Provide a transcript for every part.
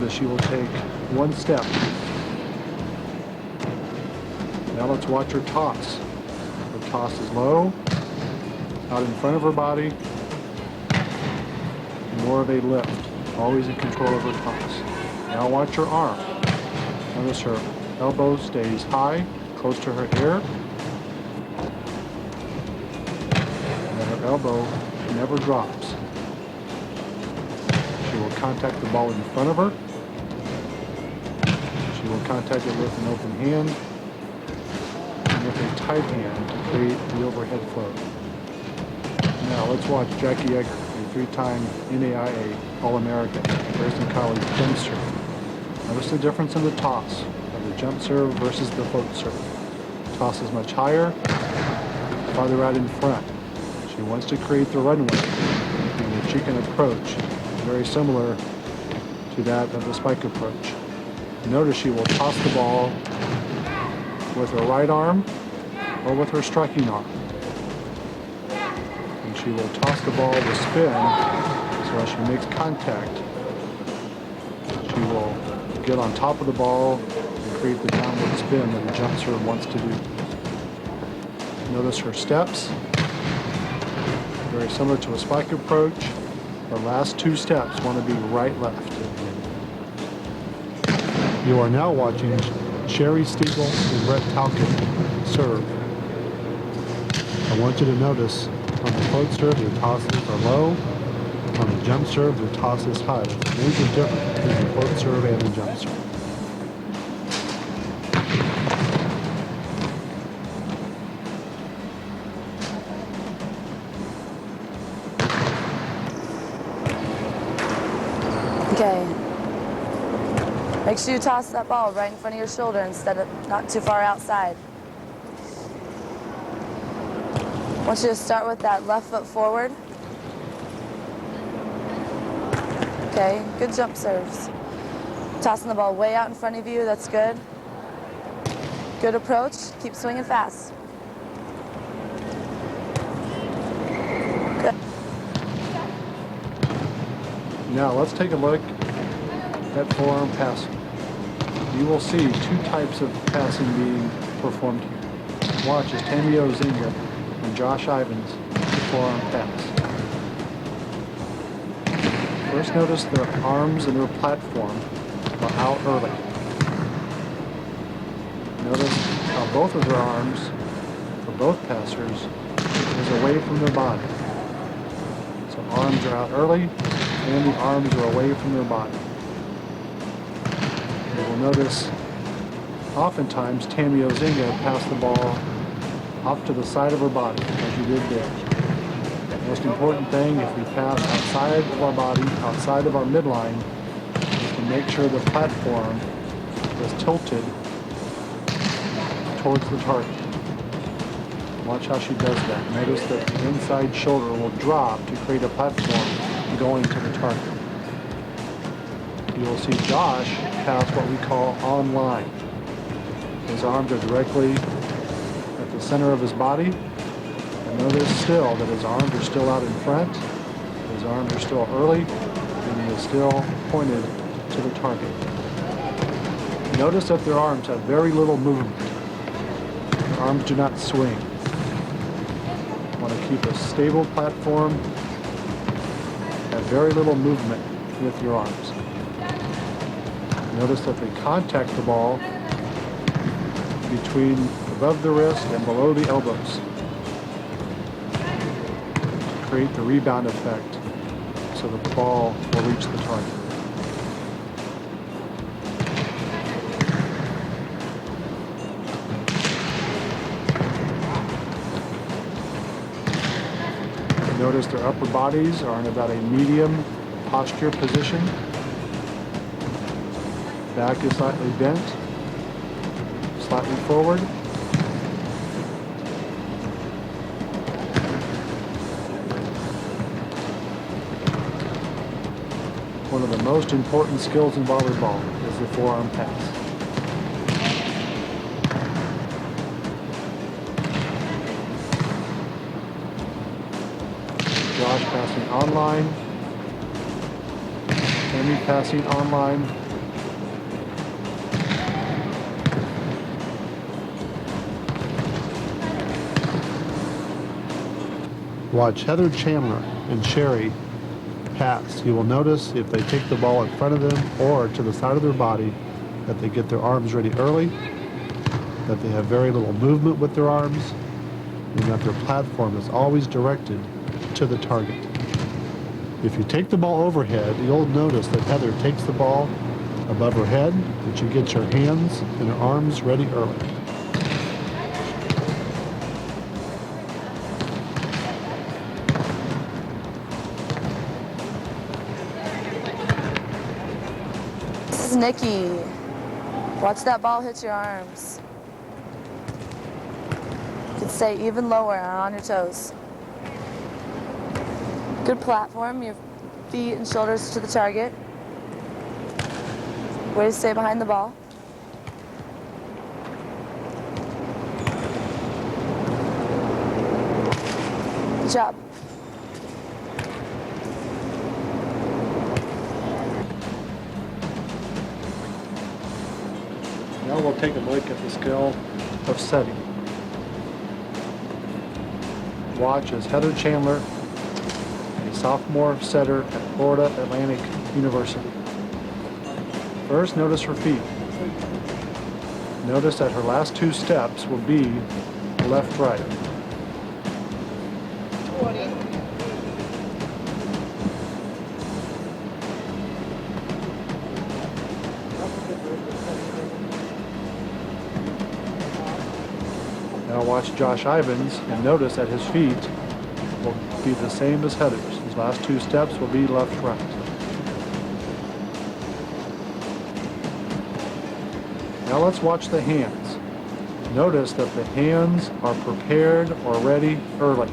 Notice she will take one step. Now let's watch her toss. Her toss is low, out in front of her body, more of a lift, always in control of her toss. Now watch her arm. Notice her elbow stays high, close to her ear, and her elbow never drops. She will contact the ball in front of her. She will contact it with an open hand and with a tight hand to create the overhead float. Now let's watch Jackie Egger, a three-time NAIA All-American, Harrison College jump serve. Notice the difference in the toss of the jump serve versus the float serve. Toss is much higher, farther out in front. She wants to create the runway, meaning that she can approach, very similar to that of the spike approach. Notice she will toss the ball with her right arm or with her striking arm. And she will toss the ball with spin, so as she makes contact, she will get on top of the ball and create the downward spin that the jump serve wants to do. Notice her steps, very similar to a spike approach. Her last two steps want to be right-left. You are now watching Sherry Stiegel and Brett Talcott serve. I want you to notice on the float serve, your tosses are low. On the jump serve, your toss is high. There's a major difference between the float serve and the jump serve. Okay. Make sure you toss that ball right in front of your shoulder instead of not too far outside. I want you to start with that left foot forward. Okay, good jump serves. Tossing the ball way out in front of you, that's good. Good approach, keep swinging fast. Good. Now let's take a look at forearm passing. You will see two types of passing being performed here. Watch as Tammy Ozinga and Josh Ivins forearm pass. First, notice their arms and their platform are out early. Notice how both of their arms, for both passers, is away from their body. So arms are out early, and the arms are away from their body. You will notice oftentimes Tammy Ozinga passed the ball off to the side of her body, as you did there. The most important thing, if we pass outside of our body, outside of our midline, is to make sure the platform is tilted towards the target. Watch how she does that. Notice that the inside shoulder will drop to create a platform going to the target. You will see Josh pass what we call on line. His arms are directly at the center of his body. And notice still that his arms are still out in front. His arms are still early, and he is still pointed to the target. Notice that their arms have very little movement. Their arms do not swing. You want to keep a stable platform, have very little movement with your arms. Notice that they contact the ball between above the wrist and below the elbows to create the rebound effect so that the ball will reach the target. Notice their upper bodies are in about a medium posture position. Back is slightly bent, slightly forward. One of the most important skills in volleyball is the forearm pass. Josh passing online. Tammy passing online. Watch Heather Chandler and Sherry pass. You will notice if they take the ball in front of them or to the side of their body that they get their arms ready early, that they have very little movement with their arms, and that their platform is always directed to the target. If you take the ball overhead, you'll notice that Heather takes the ball above her head, that she gets her hands and her arms ready early. This is Nickie. Watch that ball hit your arms. You can stay even lower and on your toes. Good platform, your feet and shoulders to the target. Way to stay behind the ball. Good job. Now we'll take a look at the skill of setting. Watch as Heather Chandler, a sophomore setter at Florida Atlantic University. First, notice her feet. Notice that her last two steps will be left-right. Now watch Josh Ivins and notice that his feet will be the same as Heather's. His last two steps will be left-right. Now let's watch the hands. Notice that the hands are prepared or ready early.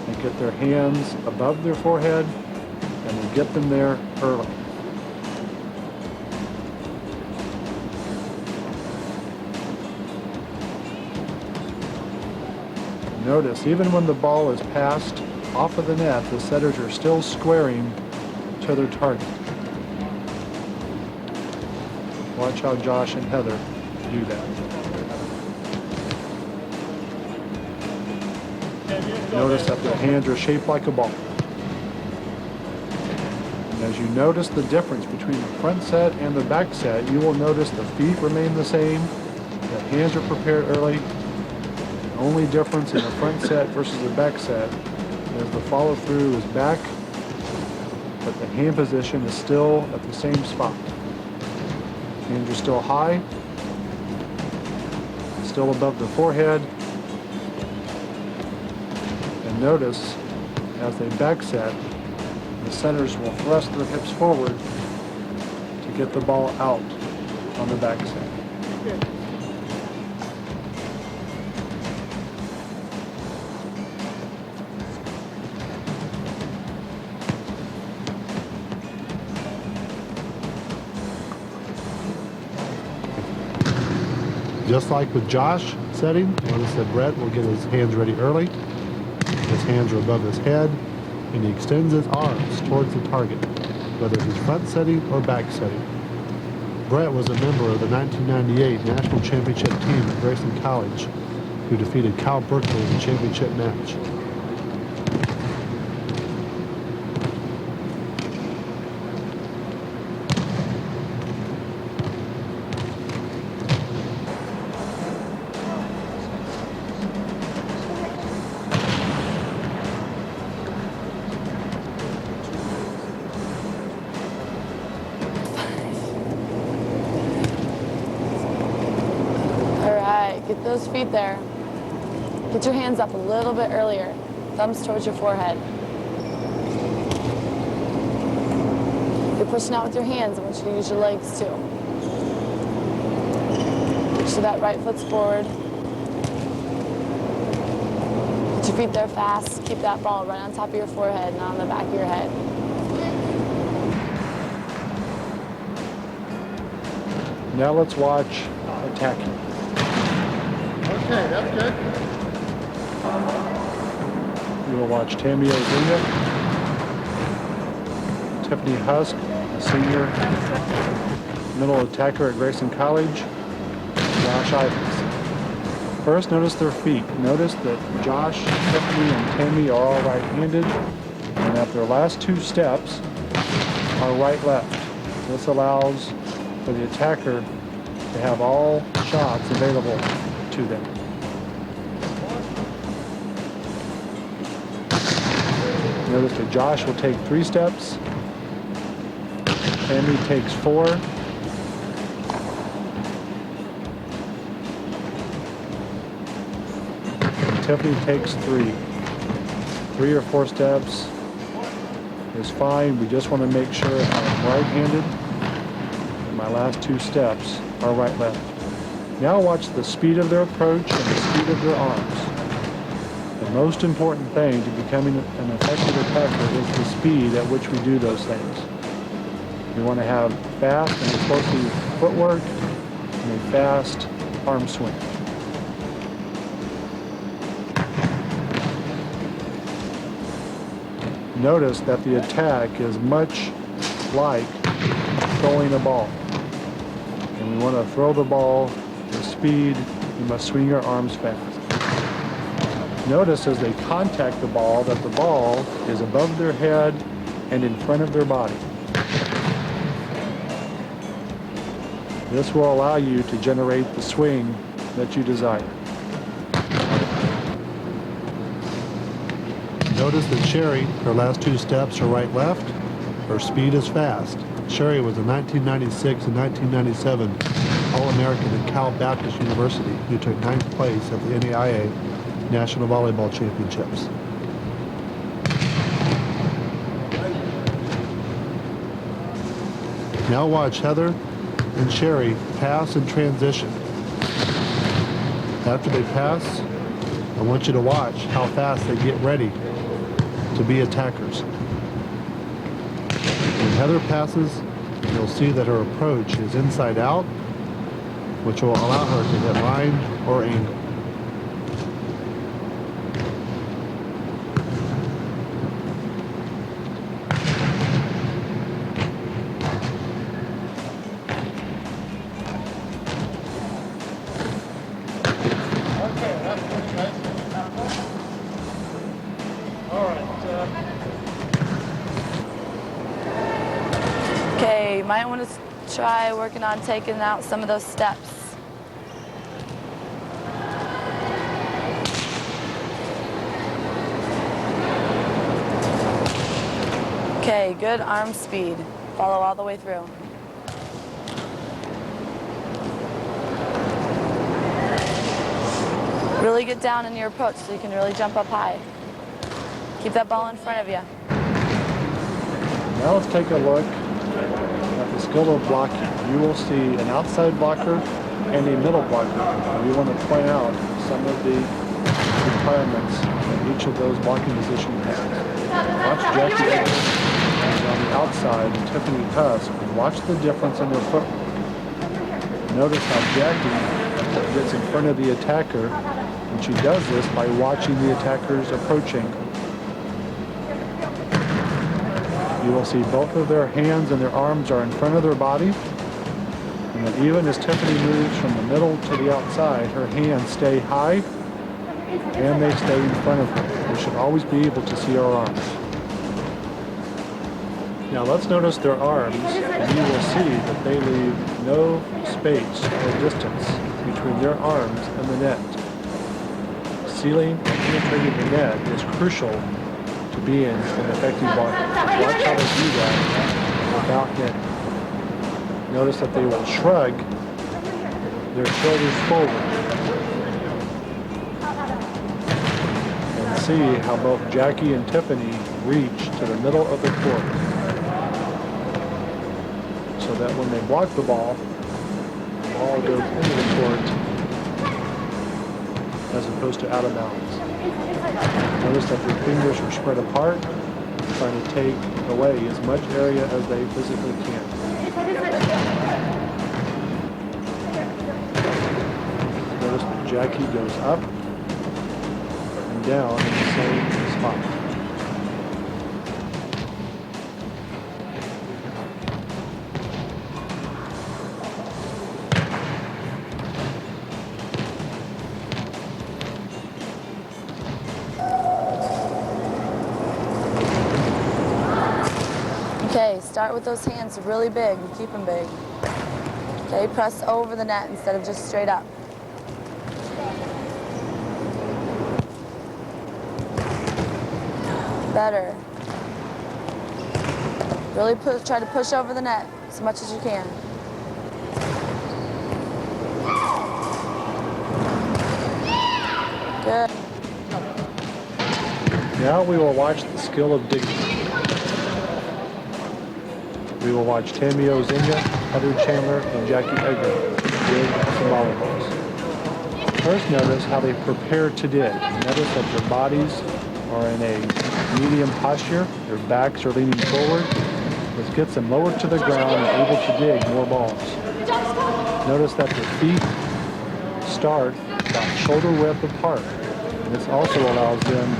They get their hands above their forehead and they get them there early. Notice, even when the ball is passed off of the net, the setters are still squaring to their target. Watch how Josh and Heather do that. Notice that their hands are shaped like a ball. And as you notice the difference between the front set and the back set, you will notice the feet remain the same, the hands are prepared early. The only difference in the front set versus the back set is the follow through is back, but the hand position is still at the same spot. Hands are still high, still above the forehead. And notice, as they back set, the setters will thrust their hips forward to get the ball out on the back set. Just like with Josh setting, notice that Brett will get his hands ready early. His hands are above his head, and he extends his arms towards the target, whether he's front setting or back setting. Brett was a member of the 1998 National Championship team at Grayson College, who defeated Cal Berkeley in the championship match. Get those feet there. Get your hands up a little bit earlier. Thumbs towards your forehead. You're pushing out with your hands. I want you to use your legs too. Make sure that right foot's forward. Get your feet there fast. Keep that ball right on top of your forehead, not on the back of your head. Now let's watch attacking. Okay, that's good. We will watch Tammy Ozinga, Tiffany Husk, a senior middle attacker at Grayson College, Josh Ivins. First, notice their feet. Notice that Josh, Tiffany, and Tammy are all right-handed, and that their last two steps are right-left. This allows for the attacker to have all shots available to them. Notice that Josh will take 3 steps, Tammy takes 4, and Tiffany takes 3. 3 or 4 steps is fine. We just want to make sure I'm right-handed and my last 2 steps are right-left. Now watch the speed of their approach and the speed of their arms. The most important thing to becoming an effective attacker is the speed at which we do those things. We want to have fast and explosive footwork and a fast arm swing. Notice that the attack is much like throwing a ball. And we want to throw the ball with speed. We must swing our arms fast. Notice as they contact the ball that the ball is above their head and in front of their body. This will allow you to generate the swing that you desire. Notice that Sherry, her last 2 steps are right-left. Her speed is fast. Sherry was a 1996 and 1997 All-American at Cal Baptist University who took 9th place at the NAIA National Volleyball Championships. Now watch Heather and Sherry pass and transition. After they pass, I want you to watch how fast they get ready to be attackers. When Heather passes, you'll see that her approach is inside out, which will allow her to hit line or angle. Okay, you might want to try working on taking out some of those steps. Okay, good arm speed. Follow all the way through. Really get down in your approach so you can really jump up high. Keep that ball in front of you. Now let's take a look at the skill of blocking. You will see an outside blocker and a middle blocker. And we want to point out some of the requirements that each of those blocking positions has. Watch Jackie Evans is on the outside and Tiffany Husk. Watch the difference in their footwork. Notice how Jackie gets in front of the attacker, and she does this by watching the attacker's approach angle. You will see both of their hands and their arms are in front of their body. And then even as Tiffany moves from the middle to the outside, her hands stay high and they stay in front of her. We should always be able to see our arms. Now let's notice their arms, and you will see that they leave no space or distance between their arms and the net. Sealing and penetrating the net is crucial to being an effective blocker. Watch how they do that without netting. Notice that they will shrug their shoulders forward. And see how both Jackie and Tiffany reach to the middle of the court. So that when they block the ball goes into the court as opposed to out of bounds. Notice that their fingers are spread apart, trying to take away as much area as they physically can. Notice that Jackie goes up and down in the same spot. Okay, start with those hands really big and keep them big. Okay, press over the net instead of just straight up. Better. Really try to push over the net as much as you can. Good. Now we will watch the skill of digging. We will watch Tammy Ozinga, Heather Chandler, and Jackie Edgar dig some volleyballs. First, notice how they prepare to dig. Notice that their bodies are in a medium posture. Their backs are leaning forward. This gets them lower to the ground and able to dig more balls. Notice that their feet start about shoulder width apart. And this also allows them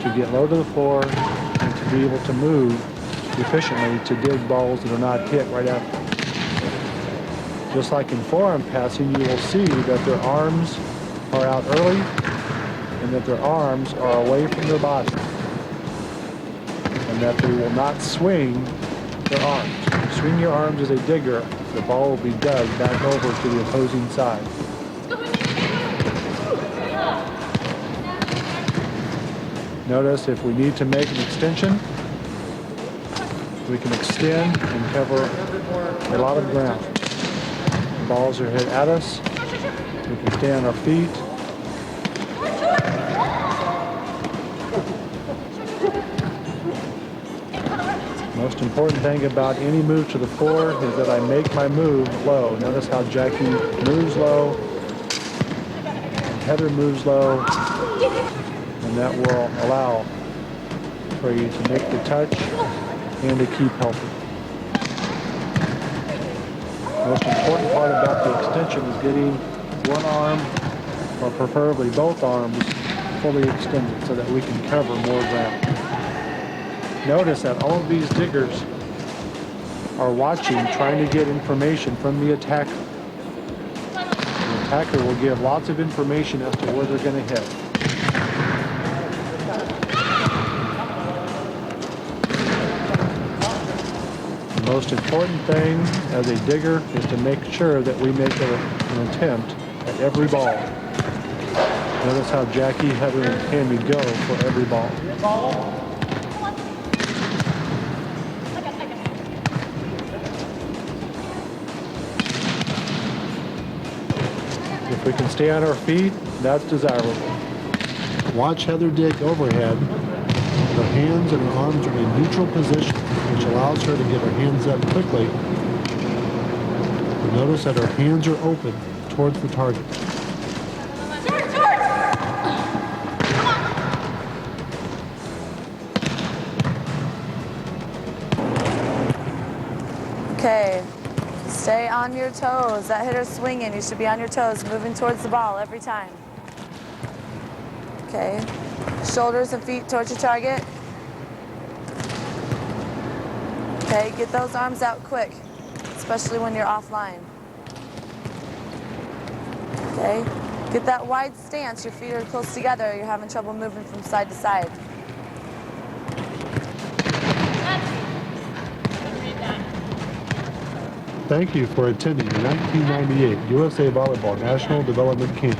to get low to the floor and to be able to move efficiently to dig balls that are not hit right after. Just like in forearm passing, you will see that their arms are out early and that their arms are away from their body and that they will not swing their arms. If you swing your arms as a digger, the ball will be dug back over to the opposing side. Notice if we need to make an extension, we can extend and cover a lot of ground. The balls are hit at us. We can stay on our feet. Most important thing about any move to the floor is that I make my move low. Notice how Jackie moves low, and Heather moves low, and that will allow for you to make the touch and to keep healthy. The most important part about the extension is getting one arm, or preferably both arms, fully extended so that we can cover more ground. Notice that all of these diggers are watching, trying to get information from the attacker. The attacker will give lots of information as to where they're going to hit. The most important thing as a digger is to make sure that we make an attempt at every ball. Notice how Jackie, Heather, and Tammy go for every ball. If we can stay on our feet, that's desirable. Watch Heather dig overhead. Her hands and her arms are in a neutral position, which allows her to get her hands up quickly. And notice that her hands are open towards the target. Okay, stay on your toes. That hitter's swinging. You should be on your toes, moving towards the ball every time. Okay, shoulders and feet towards your target. Okay, get those arms out quick, especially when you're offline. Okay, get that wide stance. Your feet are close together. You're having trouble moving from side to side. Thank you for attending the 1998 USA Volleyball National Development Camp.